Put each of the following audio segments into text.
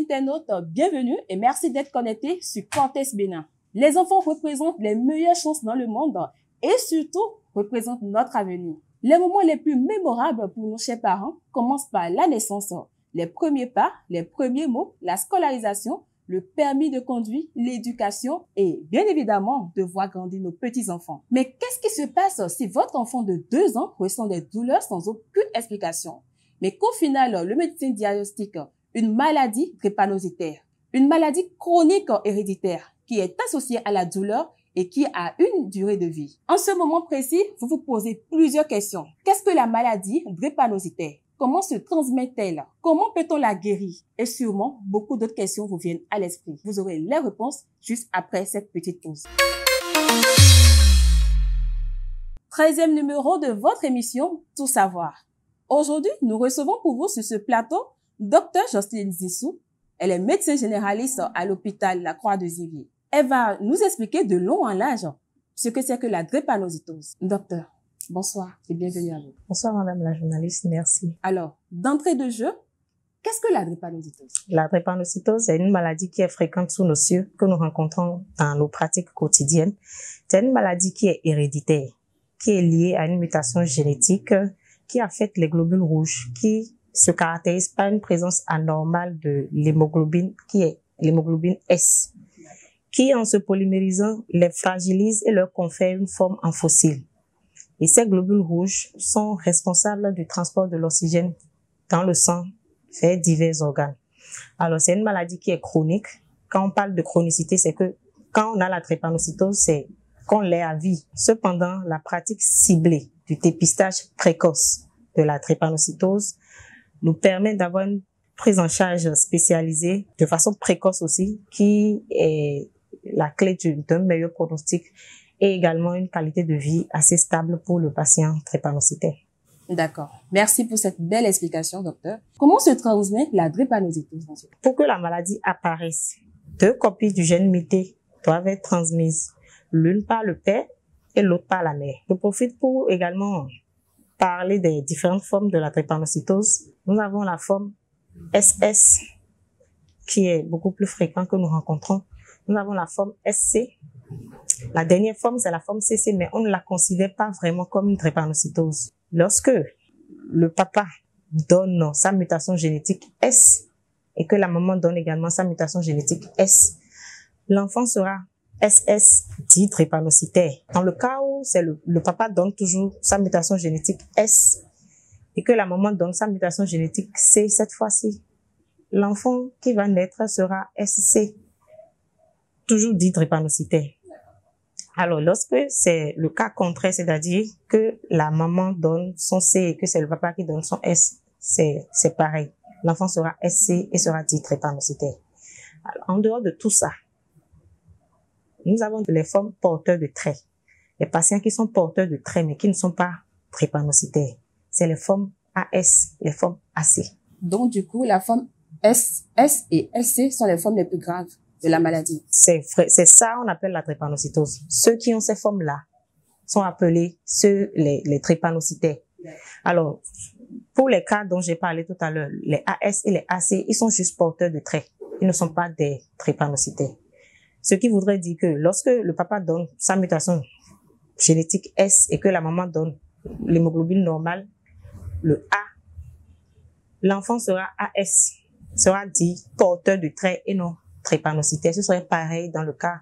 internautes, bienvenue et merci d'être connectés sur Cortès Bénin. Les enfants représentent les meilleures chances dans le monde et surtout représentent notre avenir. Les moments les plus mémorables pour nos chers parents commencent par la naissance, les premiers pas, les premiers mots, la scolarisation, le permis de conduire, l'éducation et bien évidemment de voir grandir nos petits-enfants. Mais qu'est-ce qui se passe si votre enfant de 2 ans ressent des douleurs sans aucune explication, mais qu'au final, le médecin diagnostique une maladie drépanocytaire, une maladie chronique héréditaire qui est associée à la douleur et qui a une durée de vie? En ce moment précis, vous vous posez plusieurs questions. Qu'est-ce que la maladie drépanocytaire? Comment se transmet-elle? Comment peut-on la guérir? Et sûrement, beaucoup d'autres questions vous viennent à l'esprit. Vous aurez les réponses juste après cette petite pause. 13e numéro de votre émission Tout savoir. Aujourd'hui, nous recevons pour vous sur ce plateau Dr Jocelyne Zissou. Elle est médecin généraliste à l'hôpital La Croix-de-Zivier. Elle va nous expliquer de long en large ce que c'est que la drépanocytose. Docteur, bonsoir et bienvenue à vous. Bonsoir madame la journaliste, merci. Alors, d'entrée de jeu, qu'est-ce que la drépanocytose? La drépanocytose est une maladie qui est fréquente sous nos cieux, que nous rencontrons dans nos pratiques quotidiennes. C'est une maladie qui est héréditaire, qui est liée à une mutation génétique qui affecte les globules rouges, qui se caractérise par une présence anormale de l'hémoglobine, qui est l'hémoglobine S, qui en se polymérisant les fragilise et leur confère une forme en fossile. Et ces globules rouges sont responsables du transport de l'oxygène dans le sang vers divers organes. Alors, c'est une maladie qui est chronique. Quand on parle de chronicité, c'est que quand on a la drépanocytose, c'est qu'on l'est à vie. Cependant, la pratique ciblée du dépistage précoce de la drépanocytose nous permet d'avoir une prise en charge spécialisée de façon précoce aussi, qui est la clé d'un meilleur pronostic et également une qualité de vie assez stable pour le patient drépanocytaire. D'accord. Merci pour cette belle explication, docteur. Comment se transmet la drépanocytose dans ce cas? Pour que la maladie apparaisse, 2 copies du gène muté doivent être transmises, l'une par le père et l'autre par la mère. Je profite pour également parler des différentes formes de la drépanocytose. Nous avons la forme SS, qui est beaucoup plus fréquente que nous rencontrons. Nous avons la forme SC. La dernière forme, c'est la forme CC, mais on ne la considère pas vraiment comme une drépanocytose. Lorsque le papa donne sa mutation génétique S et que la maman donne également sa mutation génétique S, l'enfant sera SS dit drépanocytaire. Dans le cas où c'est le papa donne toujours sa mutation génétique S et que la maman donne sa mutation génétique C, cette fois-ci, l'enfant qui va naître sera SC, toujours dit drépanocytaire. Alors, lorsque c'est le cas contraire, c'est-à-dire que la maman donne son C et que c'est le papa qui donne son S, c'est pareil. L'enfant sera SC et sera dit drépanocytaire. Alors, en dehors de tout ça, nous avons les formes porteurs de traits. Les patients qui sont porteurs de traits mais qui ne sont pas drépanocytaires, c'est les formes AS, les formes AC. Donc, du coup, la forme S et SC sont les formes les plus graves de la maladie. C'est ça on appelle la drépanocytose. Ceux qui ont ces formes-là sont appelés les drépanocytaires. Alors, pour les cas dont j'ai parlé tout à l'heure, les AS et les AC, ils sont juste porteurs de traits. Ils ne sont pas des drépanocytaires. Ce qui voudrait dire que lorsque le papa donne sa mutation génétique S et que la maman donne l'hémoglobine normale, le A, l'enfant sera AS, sera dit porteur de traits et non drépanocytaire. Ce serait pareil dans le cas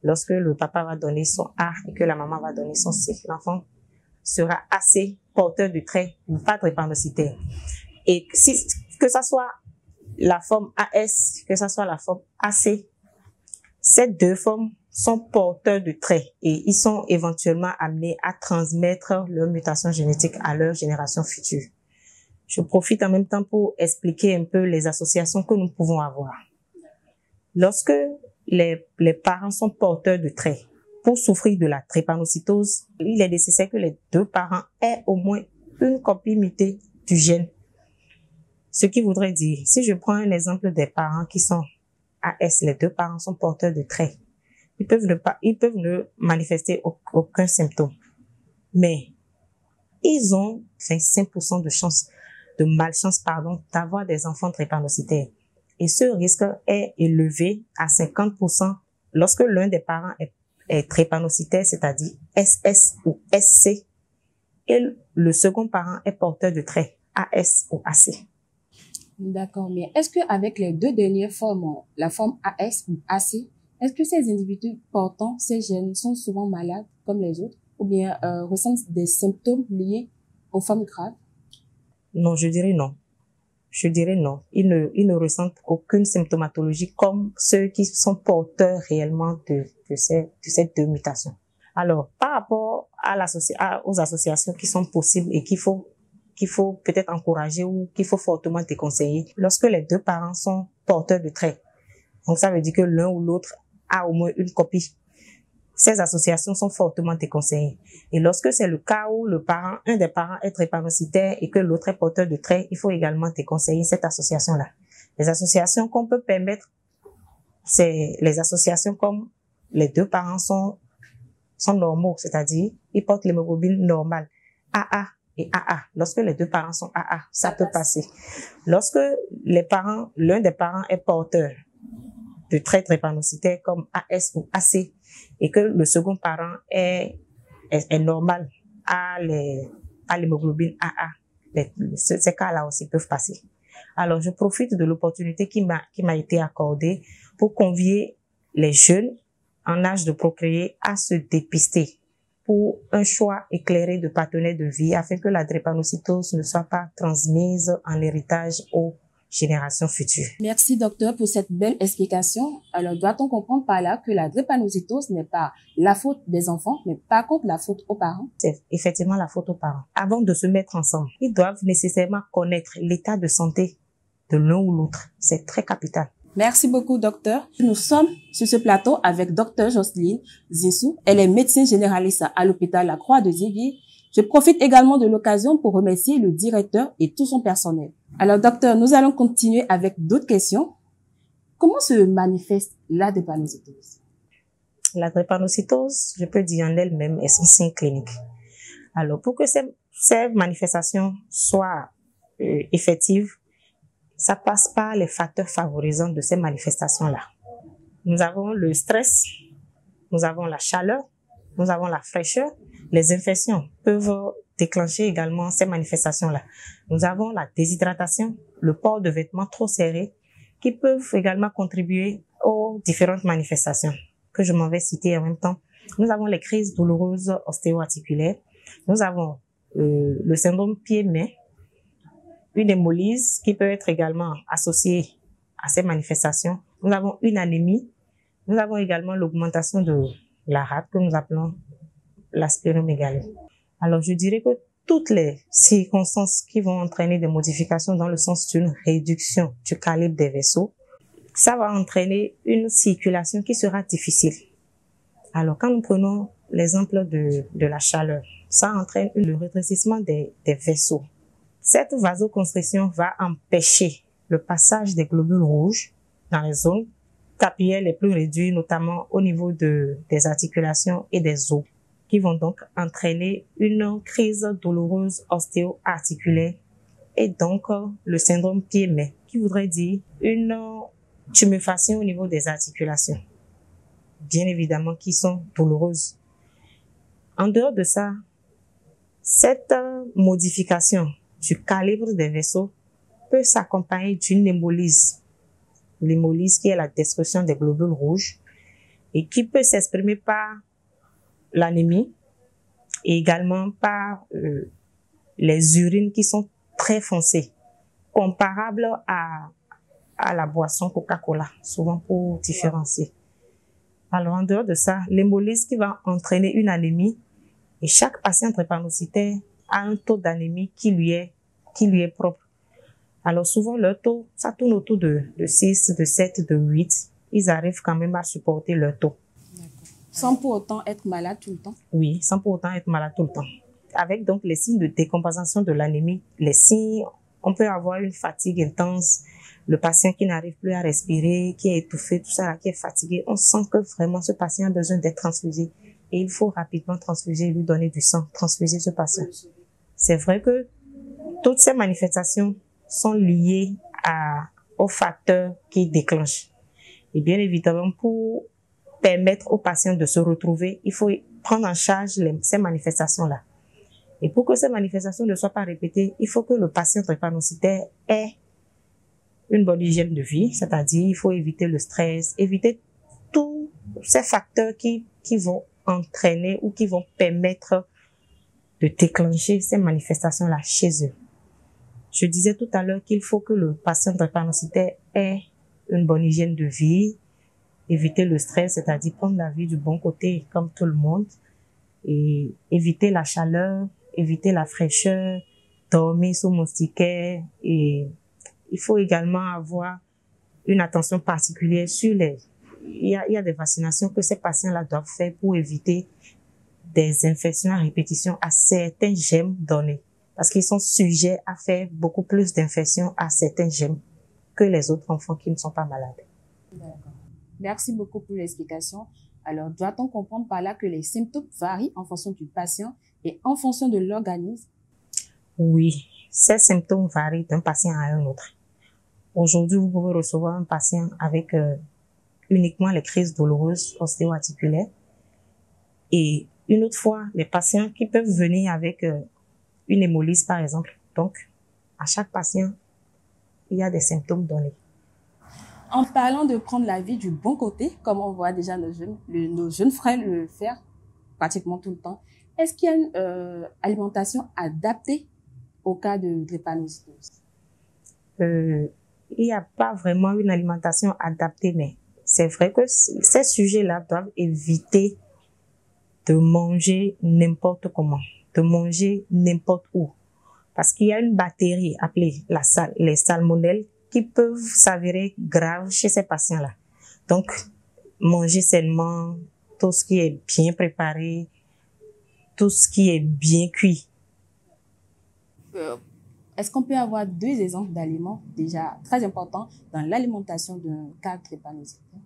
lorsque le papa va donner son A et que la maman va donner son C. L'enfant sera AC, porteur de traits, pas drépanocytaire. Et que ça soit la forme AS, que ça soit la forme AC, ces 2 formes sont porteurs de traits et ils sont éventuellement amenés à transmettre leur mutation génétique à leur génération future. Je profite en même temps pour expliquer un peu les associations que nous pouvons avoir. Lorsque les parents sont porteurs de traits, pour souffrir de la drépanocytose, il est nécessaire que les 2 parents aient au moins une copie mutée du gène. Ce qui voudrait dire, si je prends un exemple des parents qui sont AS, les 2 parents sont porteurs de traits, ils peuvent ne manifester aucun symptôme. Mais ils ont 25% de malchance, d'avoir des enfants drépanocytaires. Et ce risque est élevé à 50% lorsque l'un des parents est drépanocytaire, c'est-à-dire SS ou SC, et le second parent est porteur de trait AS ou AC. D'accord, mais est-ce qu'avec les deux dernières formes, la forme AS ou AC, est-ce que ces individus portant ces gènes sont souvent malades comme les autres ou bien ressentent des symptômes liés aux formes graves? Non, je dirais non. Je dirais non. Ils ne ressentent aucune symptomatologie comme ceux qui sont porteurs réellement de ces deux mutations. Alors, par rapport aux associations qui sont possibles et qu'il faut peut-être encourager ou qu'il faut fortement déconseiller, lorsque les deux parents sont porteurs de traits, donc ça veut dire que l'un ou l'autre a au moins une copie, ces associations sont fortement déconseillées. Et lorsque c'est le cas où un des parents est drépanocytaire et que l'autre est porteur de traits, il faut également déconseiller cette association-là. Les associations qu'on peut permettre, c'est les associations comme les deux parents sont normaux, c'est-à-dire ils portent l'hémoglobine normale, AA et AA. Lorsque les deux parents sont AA, ça peut passer. Lorsque l'un des parents est porteur de traits drépanocytaires comme AS ou AC et que le second parent est normal à l'hémoglobine AA, ces cas-là aussi peuvent passer. Alors, je profite de l'opportunité qui m'a été accordée pour convier les jeunes en âge de procréer à se dépister pour un choix éclairé de partenaire de vie afin que la drépanocytose ne soit pas transmise en héritage aux générations futures. Merci docteur pour cette belle explication. Alors doit-on comprendre par là que la drépanocytose n'est pas la faute des enfants, mais par contre la faute aux parents? C'est effectivement la faute aux parents. Avant de se mettre ensemble, ils doivent nécessairement connaître l'état de santé de l'un ou l'autre. C'est très capital. Merci beaucoup, docteur. Nous sommes sur ce plateau avec docteur Jocelyne Zinsou. Elle est médecin généraliste à l'hôpital La Croix de Ziguinchor. Je profite également de l'occasion pour remercier le directeur et tout son personnel. Alors, docteur, nous allons continuer avec d'autres questions. Comment se manifeste la drépanocytose? La drépanocytose, je peux dire en elle-même, est son signe clinique. Alors, pour que ces manifestations soient effectives, ça passe par les facteurs favorisants de ces manifestations-là. Nous avons le stress, nous avons la chaleur, nous avons la fraîcheur. Les infections peuvent déclencher également ces manifestations-là. Nous avons la déshydratation, le port de vêtements trop serrés, qui peuvent également contribuer aux différentes manifestations que je m'en vais citer en même temps. Nous avons les crises douloureuses ostéo-articulaires. Nous avons le syndrome pied-main, une hémolyse qui peut être également associée à ces manifestations. Nous avons une anémie. Nous avons également l'augmentation de la rate que nous appelons la splénomégalie. Alors, je dirais que toutes les circonstances qui vont entraîner des modifications dans le sens d'une réduction du calibre des vaisseaux, ça va entraîner une circulation qui sera difficile. Alors, quand nous prenons l'exemple de la chaleur, ça entraîne le rétrécissement des vaisseaux. Cette vasoconstriction va empêcher le passage des globules rouges dans les zones capillaires les plus réduites, notamment au niveau des articulations et des os, qui vont donc entraîner une crise douloureuse ostéo-articulaire et donc le syndrome pied-main, qui voudrait dire une tuméfaction au niveau des articulations, bien évidemment qui sont douloureuses. En dehors de ça, cette modification du calibre des vaisseaux peut s'accompagner d'une hémolyse. L'hémolyse qui est la destruction des globules rouges et qui peut s'exprimer par l'anémie et également par les urines qui sont très foncées, comparables à la boisson Coca-Cola, souvent pour différencier. Alors, en dehors de ça, l'hémolyse qui va entraîner une anémie, et chaque patient drépanocytaire a un taux d'anémie qui lui est propre. Alors souvent, leur taux, ça tourne autour de 6, de 7, de 8. Ils arrivent quand même à supporter leur taux. Sans pour autant être malade tout le temps? Oui, sans pour autant être malade tout le temps. Avec donc les signes de décompensation de l'anémie, les signes, on peut avoir une fatigue intense, le patient qui n'arrive plus à respirer, qui est étouffé, tout ça, qui est fatigué. On sent que vraiment ce patient a besoin d'être transfusé. Et il faut rapidement transfuser, lui donner du sang, transfuser ce patient. C'est vrai que toutes ces manifestations sont liées aux facteurs qui déclenchent. Et bien évidemment, pour permettre aux patients de se retrouver, il faut prendre en charge ces manifestations-là. Et pour que ces manifestations ne soient pas répétées, il faut que le patient drépanocytaire ait une bonne hygiène de vie, c'est-à-dire il faut éviter le stress, éviter tous ces facteurs qui vont entraîner ou qui vont permettre de déclencher ces manifestations-là chez eux. Je disais tout à l'heure qu'il faut que le patient drépanocytaire ait une bonne hygiène de vie, éviter le stress, c'est-à-dire prendre la vie du bon côté comme tout le monde, et éviter la chaleur, éviter la fraîcheur, dormir sous moustiquaire, et il faut également avoir une attention particulière sur il y a des vaccinations que ces patients-là doivent faire pour éviter des infections à répétition à certains germes donnés, parce qu'ils sont sujets à faire beaucoup plus d'infections à certains germes que les autres enfants qui ne sont pas malades. D'accord. Merci beaucoup pour l'explication. Alors, doit-on comprendre par là que les symptômes varient en fonction du patient et en fonction de l'organisme? Oui, ces symptômes varient d'un patient à un autre. Aujourd'hui, vous pouvez recevoir un patient avec uniquement les crises douloureuses ostéo-articulaires, et une autre fois, les patients qui peuvent venir avec une hémolyse, par exemple. Donc, à chaque patient, il y a des symptômes donnés. En parlant de prendre la vie du bon côté, comme on voit déjà nos jeunes frères le faire pratiquement tout le temps, est-ce qu'il y a une alimentation adaptée au cas de drépanocytose? Il n'y a pas vraiment une alimentation adaptée, mais c'est vrai que ces sujets-là doivent éviter de manger n'importe comment, de manger n'importe où. Parce qu'il y a une bactérie appelée les salmonelles qui peuvent s'avérer graves chez ces patients-là. Donc, manger sainement, tout ce qui est bien préparé, tout ce qui est bien cuit. Est-ce qu'on peut avoir 2 exemples d'aliments déjà très importants dans l'alimentation d'un cas drépanocytaire?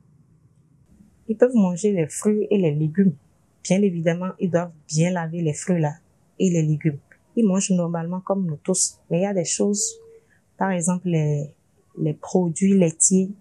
Ils peuvent manger les fruits et les légumes. Bien évidemment, ils doivent bien laver les fruits là et les légumes. Ils mangent normalement comme nous tous. Mais il y a des choses, par exemple, les produits laitiers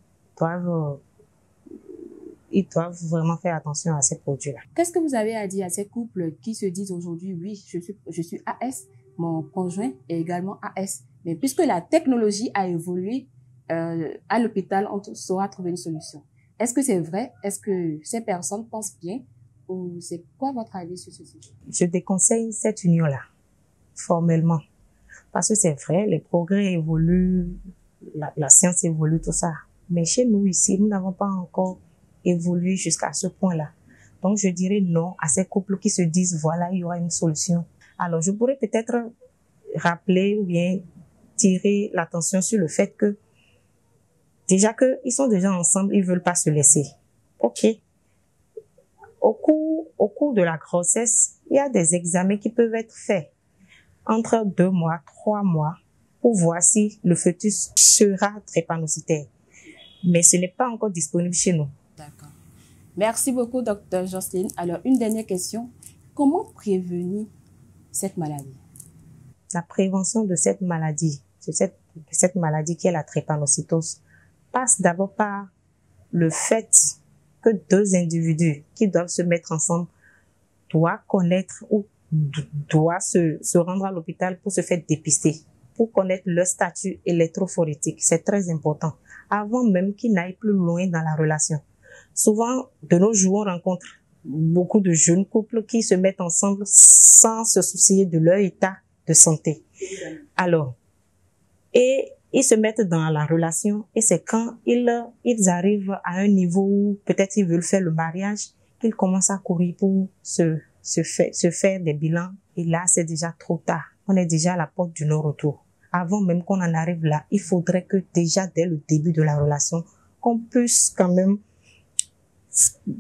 ils doivent vraiment faire attention à ces produits-là. Qu'est-ce que vous avez à dire à ces couples qui se disent aujourd'hui, oui, je suis AS, mon conjoint est également AS. Mais puisque la technologie a évolué, à l'hôpital, on saura trouver une solution. Est-ce que c'est vrai? Est-ce que ces personnes pensent bien? Ou c'est quoi votre avis sur ce sujet? Je déconseille cette union-là, formellement. Parce que c'est vrai, les progrès évoluent, la science évolue, tout ça. Mais chez nous ici, nous n'avons pas encore évolué jusqu'à ce point-là. Donc, je dirais non à ces couples qui se disent, voilà, il y aura une solution. Alors, je pourrais peut-être rappeler ou bien tirer l'attention sur le fait que, déjà qu'ils sont déjà ensemble, ils veulent pas se laisser. OK. Au cours de la grossesse, il y a des examens qui peuvent être faits entre 2 mois, 3 mois, pour voir si le fœtus sera drépanocytaire. Mais ce n'est pas encore disponible chez nous. D'accord. Merci beaucoup, Dr. Jocelyne. Alors, une dernière question. Comment prévenir cette maladie? La prévention de cette maladie, cette maladie qui est la drépanocytose, passe d'abord par le fait que 2 individus qui doivent se mettre ensemble doivent connaître ou doivent se rendre à l'hôpital pour se faire dépister, pour connaître leur statut électrophorétique. C'est très important, avant même qu'ils n'aillent plus loin dans la relation. Souvent, de nos jours, on rencontre beaucoup de jeunes couples qui se mettent ensemble sans se soucier de leur état de santé. Alors, et ils se mettent dans la relation, et c'est quand ils arrivent à un niveau où peut-être ils veulent faire le mariage qu'ils commencent à courir pour se faire des bilans. Et là, c'est déjà trop tard. On est déjà à la porte du non-retour. Avant même qu'on en arrive là, il faudrait que déjà dès le début de la relation, qu'on puisse quand même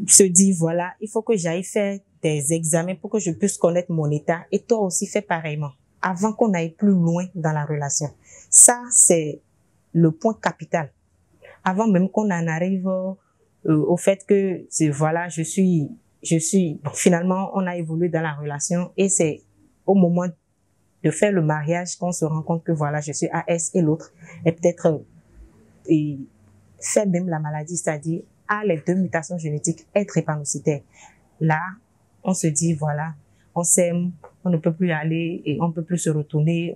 se dire, voilà, il faut que j'aille faire des examens pour que je puisse connaître mon état, et toi aussi fais pareillement, avant qu'on aille plus loin dans la relation. Ça, c'est le point capital. Avant même qu'on en arrive au fait que, voilà, finalement, on a évolué dans la relation, et c'est au moment de faire le mariage qu'on se rend compte que voilà, je suis AS et l'autre est peut-être fait même la maladie, c'est-à-dire a les 2 mutations génétiques, est drépanocytaire. Là, on se dit, voilà, on s'aime, on ne peut plus aller et on ne peut plus se retourner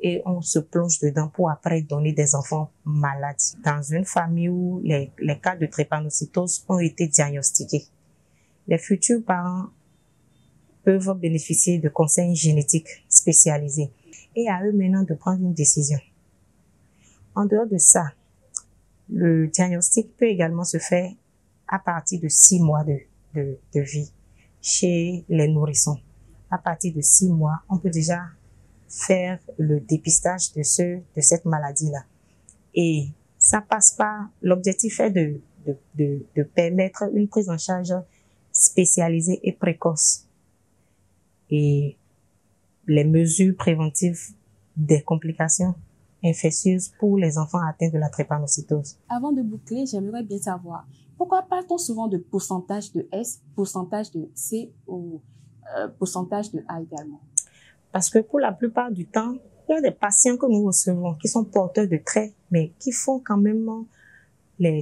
et on se plonge dedans pour après donner des enfants malades. Dans une famille où les cas de drépanocytose ont été diagnostiqués, les futurs parents peuvent bénéficier de conseils génétiques spécialisés et à eux maintenant de prendre une décision. En dehors de ça, le diagnostic peut également se faire à partir de 6 mois de vie chez les nourrissons. À partir de 6 mois, on peut déjà faire le dépistage de cette maladie-là. Et ça passe par, l'objectif est de permettre une prise en charge spécialisée et précoce. Et les mesures préventives des complications infectieuses pour les enfants atteints de la drépanocytose. Avant de boucler, j'aimerais bien savoir, pourquoi parle-t-on souvent de pourcentage de S, pourcentage de C ou pourcentage de A également? Parce que pour la plupart du temps, il y a des patients que nous recevons qui sont porteurs de traits, mais qui font quand même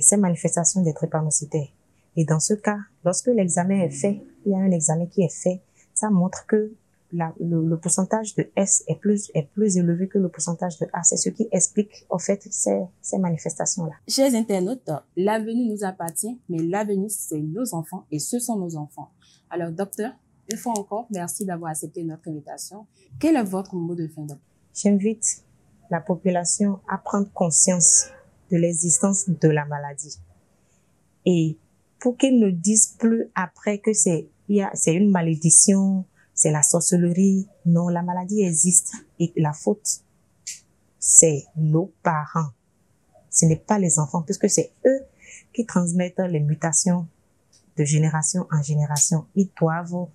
ces manifestations des drépanocytaires. Et dans ce cas, lorsque l'examen est fait, il y a un examen qui est fait, ça montre que le pourcentage de S est plus élevé que le pourcentage de A. C'est ce qui explique, en fait, ces manifestations-là. Chers internautes, l'avenir nous appartient, mais l'avenir, c'est nos enfants et ce sont nos enfants. Alors, docteur, une fois encore, merci d'avoir accepté notre invitation. Quel est votre mot de fin, docteur? J'invite la population à prendre conscience de l'existence de la maladie. Et pour qu'ils ne disent plus après que c'est une malédiction, c'est la sorcellerie. Non, la maladie existe et la faute, c'est nos parents. Ce n'est pas les enfants, puisque c'est eux qui transmettent les mutations de génération en génération. Ils doivent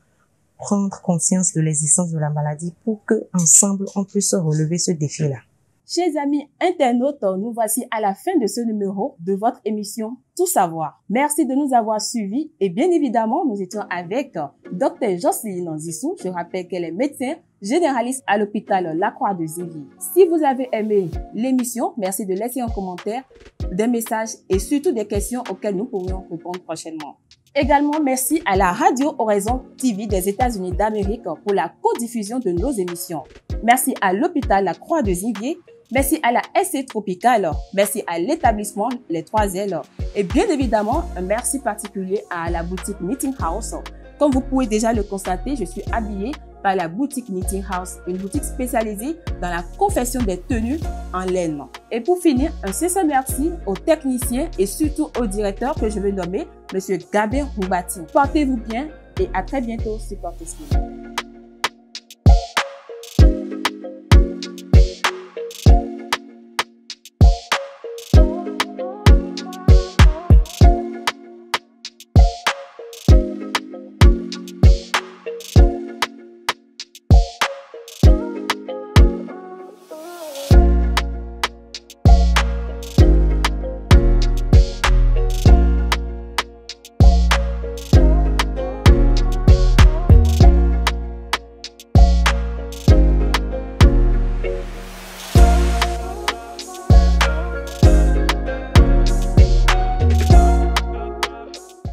prendre conscience de l'existence de la maladie pour que ensemble on puisse relever ce défi-là. Chers amis internautes, nous voici à la fin de ce numéro de votre émission Tout savoir. Merci de nous avoir suivis et bien évidemment, nous étions avec Dr Jocelyne Zissou. Je rappelle qu'elle est médecin généraliste à l'hôpital La Croix de Zéville. Si vous avez aimé l'émission, merci de laisser en commentaire des messages et surtout des questions auxquelles nous pourrions répondre prochainement. Également, merci à la Radio Horizon TV des États-Unis d'Amérique pour la codiffusion de nos émissions. Merci à l'hôpital La Croix de Zéville. Merci à la SC Tropicale, merci à l'établissement Les 3L et bien évidemment, un merci particulier à la boutique Knitting House. Comme vous pouvez déjà le constater, je suis habillée par la boutique Knitting House, une boutique spécialisée dans la confection des tenues en laine. Et pour finir, un sincère merci aux techniciens et surtout au directeur que je vais nommer, Monsieur Gabin Roubati. Portez-vous bien et à très bientôt sur Contest Bénin.